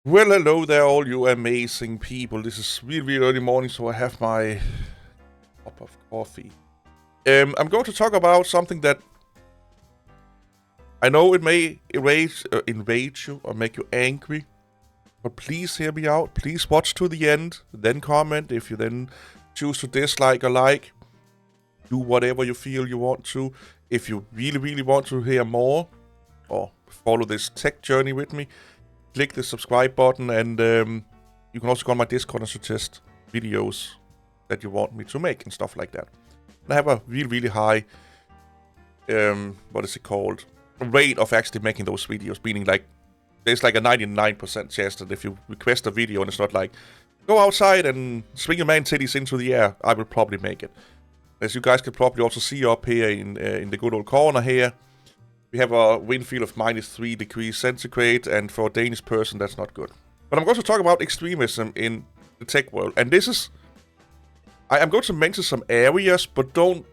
Well, hello there, all you amazing people. This is really, really early morning, so I have my cup of coffee. I'm going to talk about something that I know it may enrage you or make you angry, but please hear me out. Please watch to the end, then comment. If you then choose to dislike or like, do whatever you feel you want to. If you really, really want to hear more or follow this tech journey with me, click the subscribe button, and you can also go on my Discord and suggest videos that you want me to make and stuff like that. And I have a really, really high, rate of actually making those videos, meaning like there's like a 99% chance that if you request a video and it's not like, go outside and swing your man titties into the air, I will probably make it. As you guys can probably also see up here in the good old corner here, we have a wind field of -3 degrees centigrade, and for a Danish person, that's not good. But I'm going to talk about extremism in the tech world, and this is... I'm going to mention some areas, but don't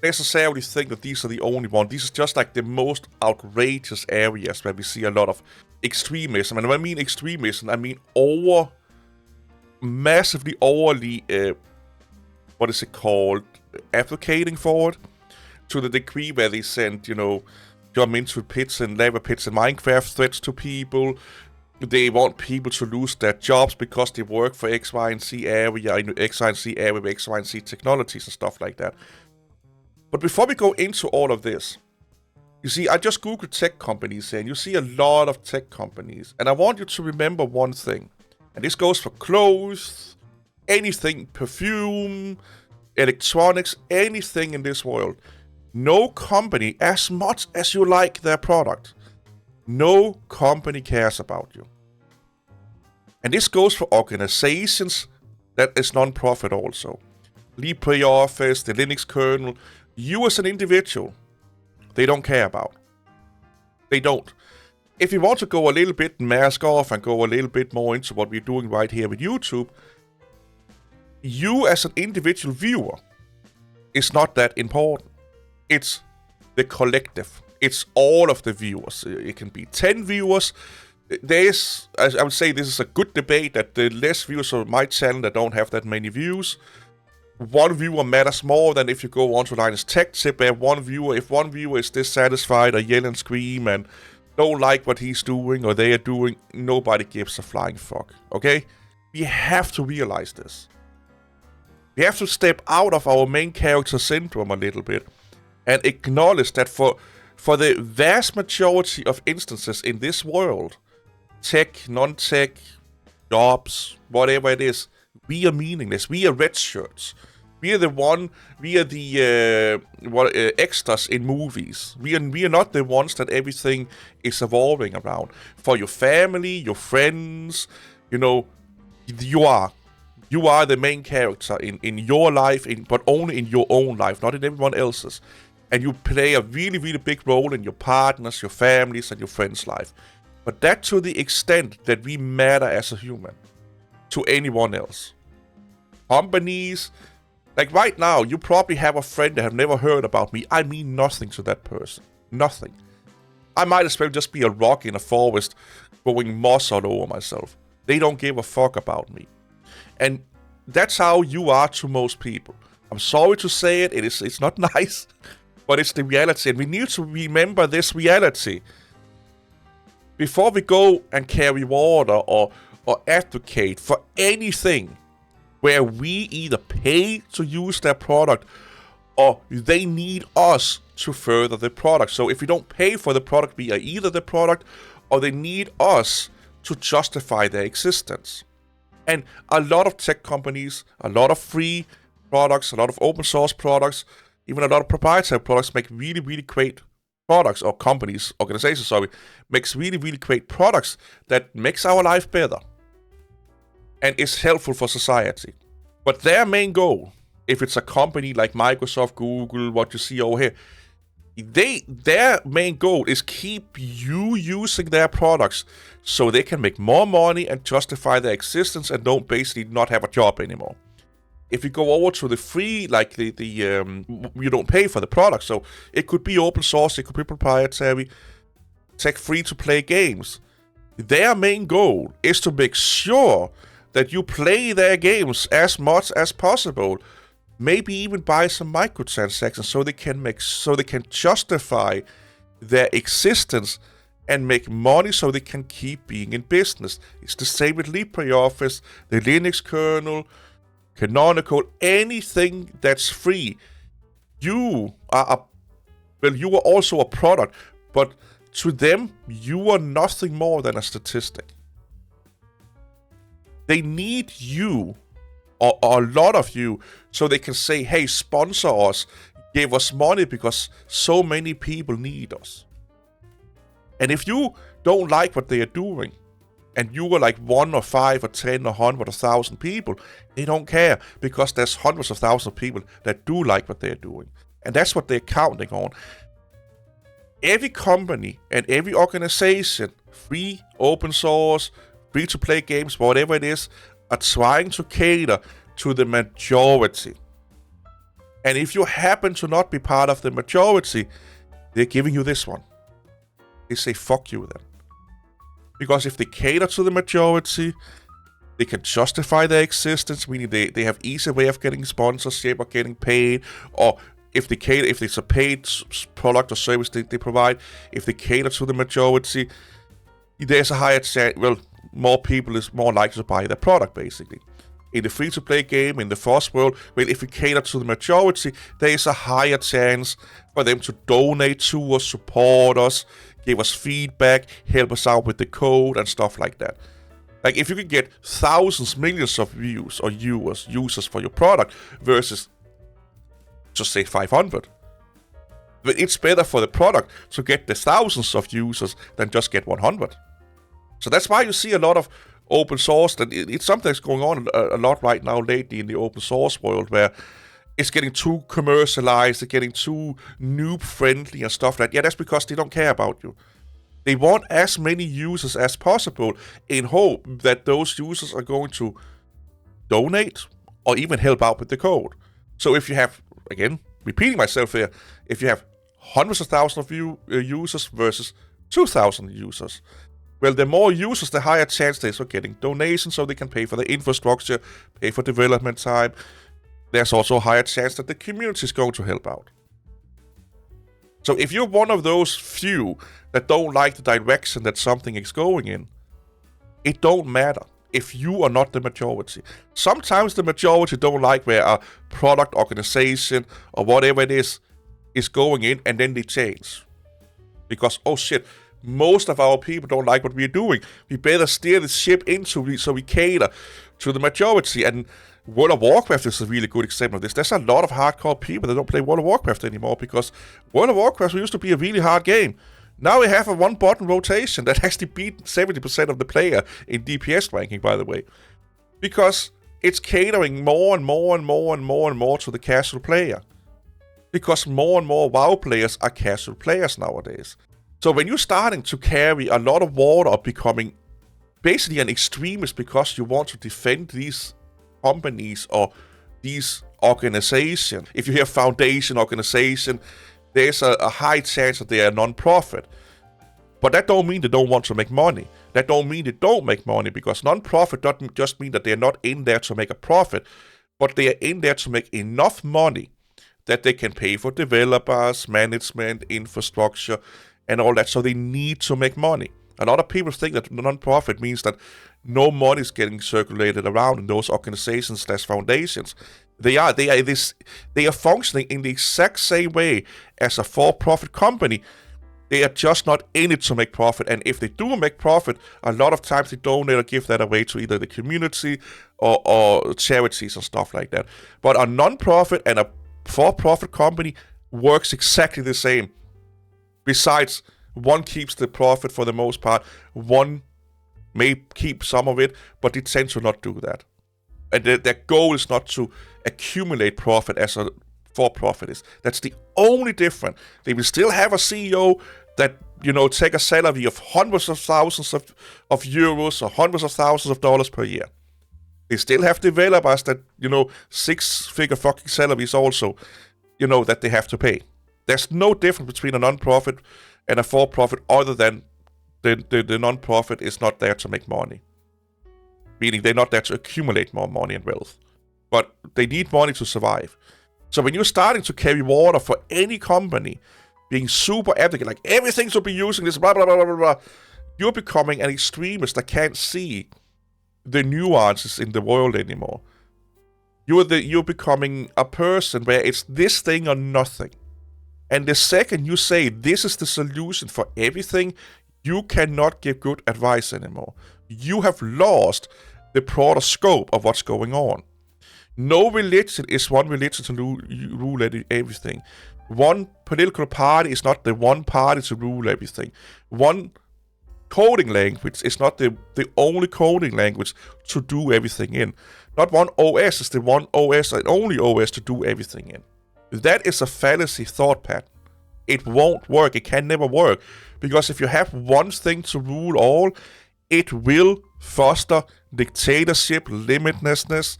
necessarily think that these are the only one. These are just like the most outrageous areas where we see a lot of extremism. And when I mean extremism, I mean massively overly, advocating for it, to the degree where they send, jump into pits and lava pits and Minecraft threats to people. They want people to lose their jobs because they work for X, Y, and Z area, X, Y, and Z area with X, Y, and Z technologies and stuff like that. But before we go into all of this, you see, I just googled tech companies here, and you see a lot of tech companies. And I want you to remember one thing, and this goes for clothes, anything, perfume, electronics, anything in this world. No company, as much as you like their product, no company cares about you. And this goes for organizations that is non-profit also. LibreOffice, the Linux kernel, you as an individual, they don't care about. They don't. If you want to go a little bit mask off and go a little bit more into what we're doing right here with YouTube, you as an individual viewer is not that important. It's the collective. It's all of the viewers. It can be 10 viewers. There's, I would say this is a good debate, that the less viewers on my channel that don't have that many views, one viewer matters more than if you go on to Linus Tech Tip. If one viewer is dissatisfied or yell and scream and don't like what he's doing or they are doing, nobody gives a flying fuck, okay? We have to realize this. We have to step out of our main character syndrome a little bit and acknowledge that for the vast majority of instances in this world, tech, non-tech, jobs, whatever it is, we are meaningless. We are red shirts. We are the extras in movies. We are not the ones that everything is evolving around. For your family, your friends, you are the main character in your life, but only in your own life, not in everyone else's. And you play a really, really big role in your partners, your families, and your friends' life. But that to the extent that we matter as a human to anyone else. Companies, like right now, you probably have a friend that have never heard about me. I mean nothing to that person. Nothing. I might as well just be a rock in a forest growing moss all over myself. They don't give a fuck about me. And that's how you are to most people. I'm sorry to say it. It's not nice. But it's the reality, and we need to remember this reality before we go and carry water or advocate for anything where we either pay to use their product or they need us to further the product. So if we don't pay for the product, we are either the product or they need us to justify their existence. And a lot of tech companies, a lot of free products, a lot of open source products, even a lot of proprietary products make really, really great products, or organizations, makes really, really great products that makes our life better and is helpful for society. But their main goal, if it's a company like Microsoft, Google, what you see over here, their main goal is keep you using their products so they can make more money and justify their existence and don't basically not have a job anymore. If you go over to the free, like you don't pay for the product, so it could be open source, it could be proprietary, tech free to play games. Their main goal is to make sure that you play their games as much as possible. Maybe even buy some microtransactions so they can justify their existence and make money so they can keep being in business. It's the same with LibreOffice, the Linux kernel, Canonical, anything that's free. You are also a product, but to them, you are nothing more than a statistic. They need you, or a lot of you, so they can say, hey, sponsor us, give us money because so many people need us. And if you don't like what they are doing, and you are like 1 or 5 or 10 or 100 or 1,000 people, they don't care because there's hundreds of thousands of people that do like what they're doing. And that's what they're counting on. Every company and every organization, free, open source, free-to-play games, whatever it is, are trying to cater to the majority. And if you happen to not be part of the majority, they're giving you this one. They say, fuck you then. Because if they cater to the majority, they can justify their existence, meaning they have easy way of getting sponsorship or getting paid, or if it's a paid product or service they provide, if they cater to the majority, there's a higher chance, more people is more likely to buy their product, basically. In the free-to-play game, in the FOSS world, if we cater to the majority, there is a higher chance for them to donate to us, support us, give us feedback, help us out with the code and stuff like that. Like if you can get thousands, millions of views or users for your product versus just say 500. But it's better for the product to get the thousands of users than just get 100. So that's why you see a lot of open source, that it's something that's going on a lot right now lately in the open source world where it's getting too commercialized, it's getting too noob-friendly and stuff like that. Yeah, that's because they don't care about you. They want as many users as possible in hope that those users are going to donate or even help out with the code. So if you have, again, repeating myself here, if you have hundreds of thousands of users versus 2,000 users, the more users, the higher chance there is of getting donations so they can pay for the infrastructure, pay for development time. There's also a higher chance that the community is going to help out. So if you're one of those few that don't like the direction that something is going in, it don't matter if you are not the majority. Sometimes the majority don't like where a product organization or whatever it is going in, and then they change. Because, oh shit, most of our people don't like what we're doing. We better steer the ship so we cater to the majority. And World of Warcraft is a really good example of this. There's a lot of hardcore people that don't play World of Warcraft anymore because World of Warcraft used to be a really hard game. Now we have a one-button rotation that actually beat 70% of the player in DPS ranking, by the way. Because it's catering more and more and more and more and more to the casual player. Because more and more WoW players are casual players nowadays. So when you're starting to carry a lot of water of becoming basically an extremist because you want to defend these companies or these organizations. If you hear foundation, organization, there's a high chance that they are non-profit. But that don't mean they don't want to make money. That don't mean they don't make money, because non-profit doesn't just mean that they're not in there to make a profit, but they are in there to make enough money that they can pay for developers, management, infrastructure, and all that. So they need to make money. A lot of people think that non-profit means that no money is getting circulated around in those organizations, slash foundations. They are functioning in the exact same way as a for-profit company. They are just not in it to make profit. And if they do make profit, a lot of times they donate or give that away to either the community or charities and stuff like that. But a non-profit and a for-profit company works exactly the same. Besides, one keeps the profit for the most part, one may keep some of it, but they tend to not do that. And their goal is not to accumulate profit as a for-profit is. That's the only difference. They will still have a CEO that, take a salary of hundreds of thousands of euros or hundreds of thousands of dollars per year. They still have developers that, 6-figure fucking salaries also, that they have to pay. There's no difference between a non-profit and a for-profit other than the non-profit is not there to make money. Meaning they're not there to accumulate more money and wealth. But they need money to survive. So when you're starting to carry water for any company, being super advocate, like everything should be using this, blah, blah, blah, blah, blah, you're becoming an extremist that can't see the nuances in the world anymore. You're becoming a person where it's this thing or nothing. And the second you say this is the solution for everything, you cannot give good advice anymore. You have lost the broader scope of what's going on. No religion is one religion to rule everything. One political party is not the one party to rule everything. One coding language is not the only coding language to do everything in. Not one OS is the one OS and only OS to do everything in. That is a fallacy thought pattern. It won't work. It can never work. Because if you have one thing to rule all, it will foster dictatorship, limitlessness,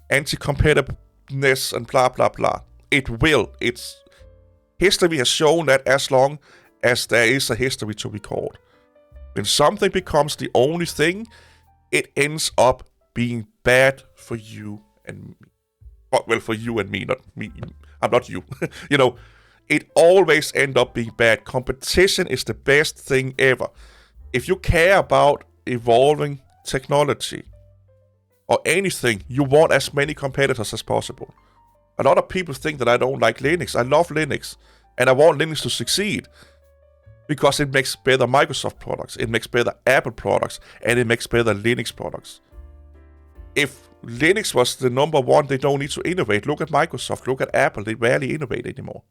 anti-competitiveness, and blah, blah, blah. It will. History has shown that as long as there is a history to record. When something becomes the only thing, it ends up being bad for you and me. Well, for you and me, not me. I'm not you. It always ends up being bad. Competition is the best thing ever. If you care about evolving technology or anything, you want as many competitors as possible. A lot of people think that I don't like Linux. I love Linux, and I want Linux to succeed because it makes better Microsoft products, it makes better Apple products, and it makes better Linux products. If Linux was the number one, they don't need to innovate. Look at Microsoft, look at Apple, they rarely innovate anymore.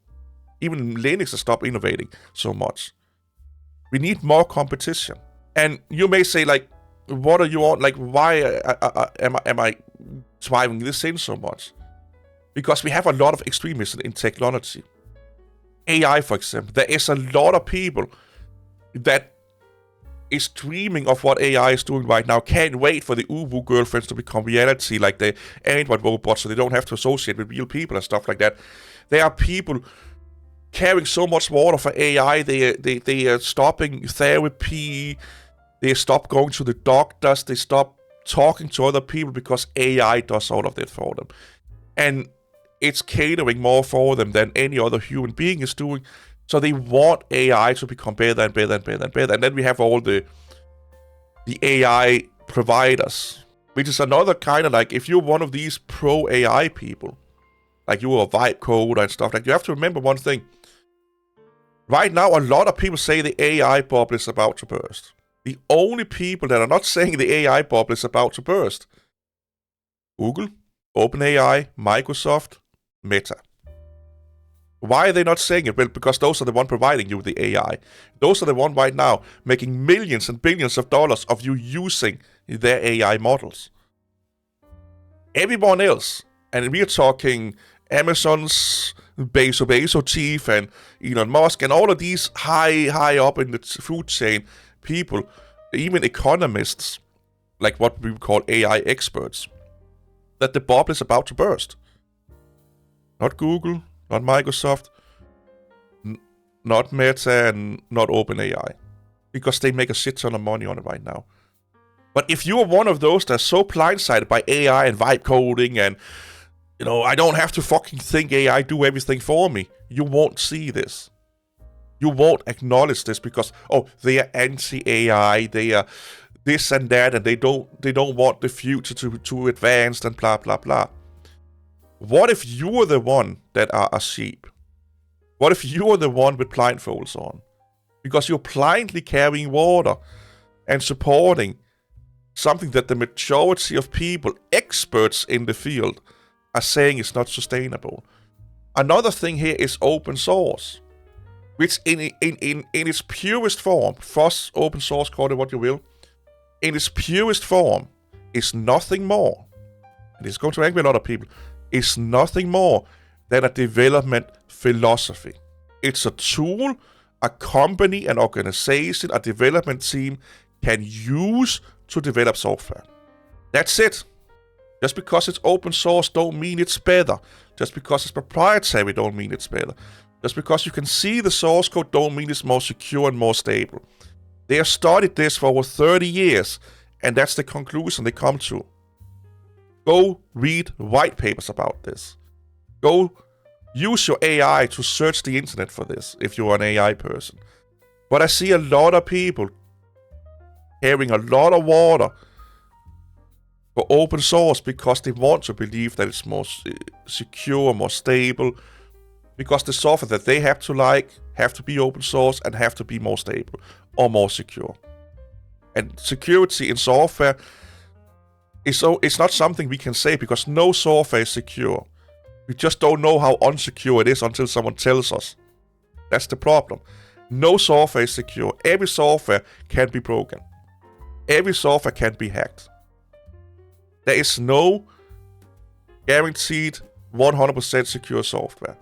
Even Linux has stopped innovating so much. We need more competition. And you may say, like, what are you on? Like, why am I driving this in so much? Because we have a lot of extremism in technology. AI, for example. There is a lot of people that is dreaming of what AI is doing right now. Can't wait for the Uwu girlfriends to become reality, like the Android robots, so they don't have to associate with real people and stuff like that. There are people carrying so much water for AI. They are stopping therapy. They stop going to the doctors. They stop talking to other people because AI does all of that for them. And it's catering more for them than any other human being is doing. So they want AI to become better and better and better and better. And then we have all the AI providers, which is another kind of like, if you're one of these pro-AI people, like you are a vibe code and stuff, like you have to remember one thing. Right now, a lot of people say the AI bubble is about to burst. The only people that are not saying the AI bubble is about to burst: Google, OpenAI, Microsoft, Meta. Why are they not saying it? Well, because those are the ones providing you with the AI. Those are the ones right now making millions and billions of dollars of you using their AI models. Everyone else, and we're talking Amazon's Bezos chief and Elon Musk and all of these high up in the food chain people, even economists, like what we would call AI experts, that the bubble is about to burst. Not Google, not Microsoft, not Meta, and not OpenAI, because they make a shit ton of money on it right now. But if you're one of those that's so blindsided by AI and vibe coding and, I don't have to fucking think AI do everything for me, you won't see this. You won't acknowledge this because, they are anti-AI, they are this and that, and they don't want the future to advance and blah, blah, blah. What if you are the one that are a sheep? What if you are the one with blindfolds on? Because you're blindly carrying water and supporting something that the majority of people, experts in the field, are saying is not sustainable. Another thing here is open source, which in its purest form, FOSS, open source, call it what you will, in its purest form is nothing more, and it's going to anger a lot of people, is nothing more than a development philosophy. It's a tool a company, an organization, a development team can use to develop software. That's it. Just because it's open source don't mean it's better. Just because it's proprietary don't mean it's better. Just because you can see the source code don't mean it's more secure and more stable. They have studied this for over 30 years, and that's the conclusion they come to. Go read white papers about this. Go use your AI to search the internet for this, if you're an AI person. But I see a lot of people carrying a lot of water for open source because they want to believe that it's more secure, more stable, because the software that they have to be open source and have to be more stable or more secure. And security in software it's not something we can say because no software is secure. We just don't know how unsecure it is until someone tells us. That's the problem. No software is secure. Every software can be broken. Every software can be hacked. There is no guaranteed 100% secure software.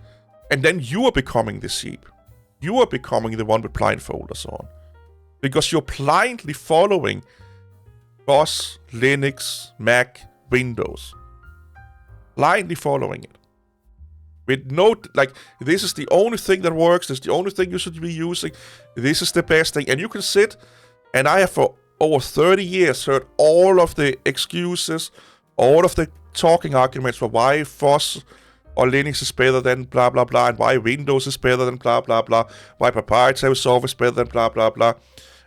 And then you are becoming the sheep. You are becoming the one with blindfolders on. Because you're blindly following DOS, Linux, Mac, Windows. Blindly following it. With no, this is the only thing that works. This is the only thing you should be using. This is the best thing. And you can sit, and I have for over 30 years heard all of the excuses, all of the talking arguments for why FOSS or Linux is better than blah, blah, blah, and why Windows is better than blah, blah, blah, why proprietary software is better than blah, blah, blah,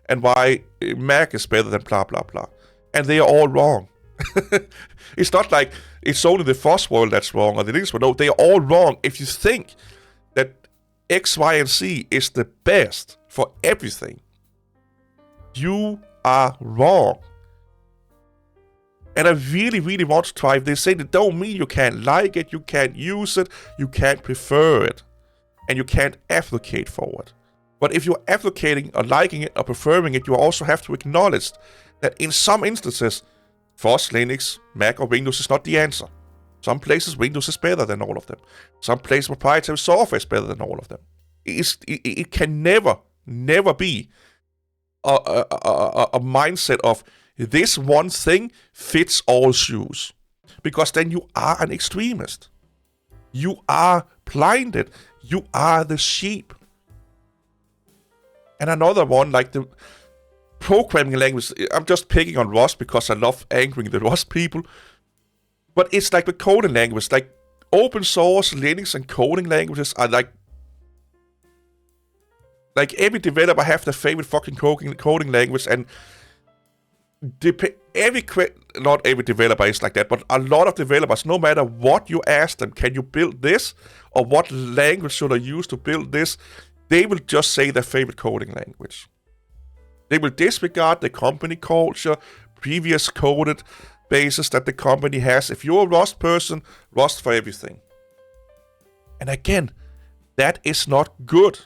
and why Mac is better than blah, blah, blah. And they are all wrong. It's not like it's only the FOSS world that's wrong or the Linux world. No, they are all wrong. If you think that X, Y, and Z is the best for everything, you are wrong. And I really, really want to try. If they say that don't mean you can't like it, you can't use it, you can't prefer it, and you can't advocate for it. But if you're advocating or liking it or preferring it, you also have to acknowledge that in some instances, FOSS, Linux, Mac, or Windows is not the answer. Some places Windows is better than all of them. Some places proprietary software is better than all of them. It can never be a mindset of this one thing fits all shoes. Because then you are an extremist. You are blinded. You are the sheep. And another one, like the programming language, I'm just picking on Rust because I love angering the Rust people. But it's like the coding language, like open source Linux and coding languages are like every developer have their favorite fucking coding language, and not every developer is like that, but a lot of developers, no matter what you ask them, can you build this, or what language should I use to build this, they will just say their favorite coding language. They will disregard the company culture, previous coded bases that the company has. If you're a Rust person, Rust for everything. And again, that is not good.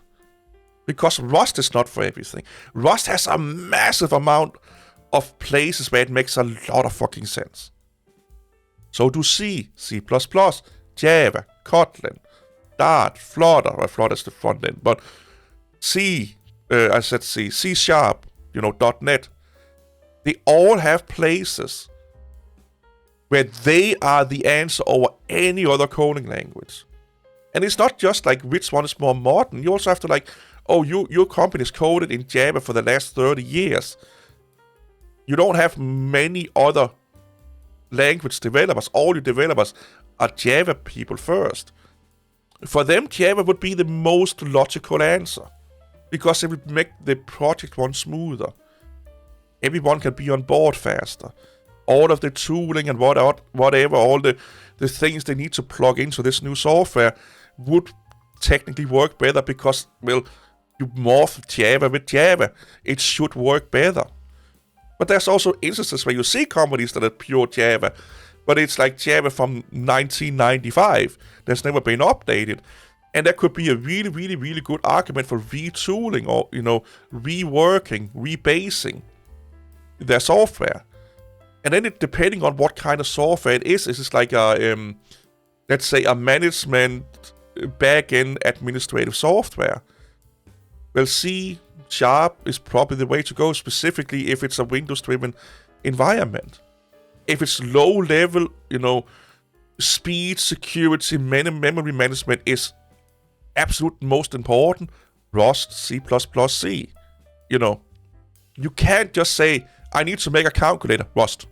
Because Rust is not for everything. Rust has a massive amount of places where it makes a lot of fucking sense. So do C, C++, Java, Kotlin, Dart, Flutter. Well, Flutter is the front end, but C, C Sharp, .NET. They all have places where they are the answer over any other coding language. And it's not just like which one is more modern. You also have to your company is coded in Java for the last 30 years. You don't have many other language developers. All your developers are Java people first. For them, Java would be the most logical answer, because it would make the project run smoother. Everyone can be on board faster. All of the tooling and whatever, all the things they need to plug into this new software would technically work better because, you morph Java with Java. It should work better. But there's also instances where you see companies that are pure Java, but it's like Java from 1995 that's never been updated. And that could be a really, really, really good argument for retooling or, reworking, rebasing their software. And then depending on what kind of software it is, it's like let's say a management back-end administrative software. Well, C# is probably the way to go, specifically if it's a Windows-driven environment. If it's low-level, speed, security, memory management is absolute most important, Rust, C++, C, You can't just say, I need to make a calculator, Rust.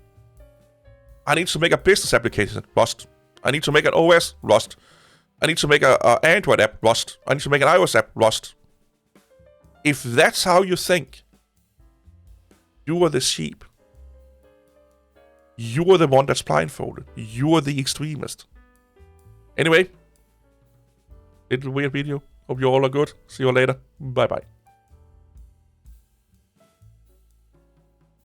I need to make a business application, Rust. I need to make an OS, Rust. I need to make an Android app, Rust. I need to make an iOS app, Rust. If that's how you think, you are the sheep. You are the one that's blindfolded. You are the extremist. Anyway, little weird video. Hope you all are good. See you later. Bye-bye.